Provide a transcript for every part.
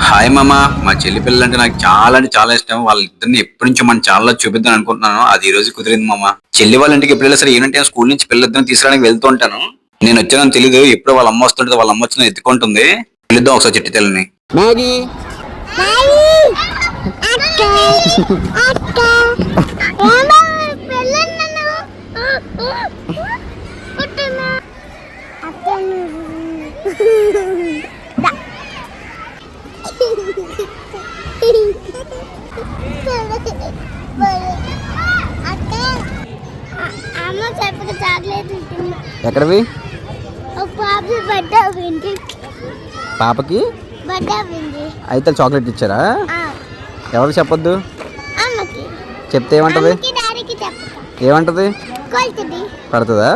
Hi మామ, మా చెల్లి పిల్లలు అంటే నాకు చాలా అంటే చాలా ఇష్టం. వాళ్ళిద్దరిని ఎప్పటి నుంచో మన ఛానల్లో చూపిద్దాం అనుకుంటున్నాను. అది ఈ రోజు కుదిరింది మామ. చెల్లి వాళ్ళ ఇంటికి ఎప్పుడు వెళ్ళినా సరే ఏంటంటే స్కూల్ నుంచి పిల్లలిద్దరిని తీసుకురావడానికి వెళ్తూ ఉంటాను. నేను వచ్చానని తెలియదు. ఎప్పుడు వాళ్ళ అమ్మ వస్తుంటుంది, వాళ్ళ అమ్మ వచ్చిన ఎత్తుకుంటుంది. పిలుద్దాం ఒకసారి చెట్టు తల్లిని. మ్యాగీ ఎక్కడవి? పాపకి అయితే చాక్లెట్ ఇచ్చారా? ఎవరికి చెప్పొద్దు, చెప్తే ఏమంటది? ఏమంటది? పడుతుందా?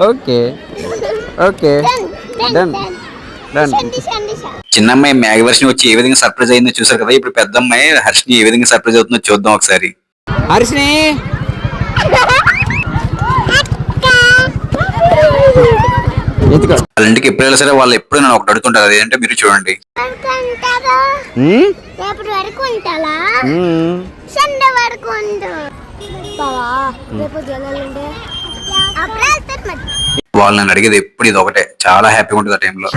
Okay okay done done. చిన్నమ్మాయి మ్యాగీ వర్షన్ వచ్చి ఏ విధంగా సర్ప్రైజ్ అయిందో చూసారు కదా. ఇప్పుడు పెద్ద అమ్మాయి హర్షిని ఏ విధంగా సర్ప్రైజ్ అవుతుందో చూద్దాం ఒకసారి. హర్షిని వాళ్ళ ఇంటికి ఎప్పుడు వెళ్ళినా సరే వాళ్ళు ఎప్పుడు నన్ను ఒకటి అడుగుతుంటారు. అదేంటే మీరు చూడండి. వాళ్ళు నన్ను అడిగేది ఎప్పుడు ఇది ఒకటే. చాలా హ్యాపీగా ఉంటుంది ఆ టైంలో.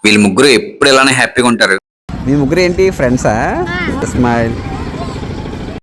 వీళ్ళు ముగ్గురు ఎప్పుడు ఇలానే హ్యాపీగా ఉంటారు. మీ ముగ్గురు ఏంటి ఫ్రెండ్సా? స్మైల్.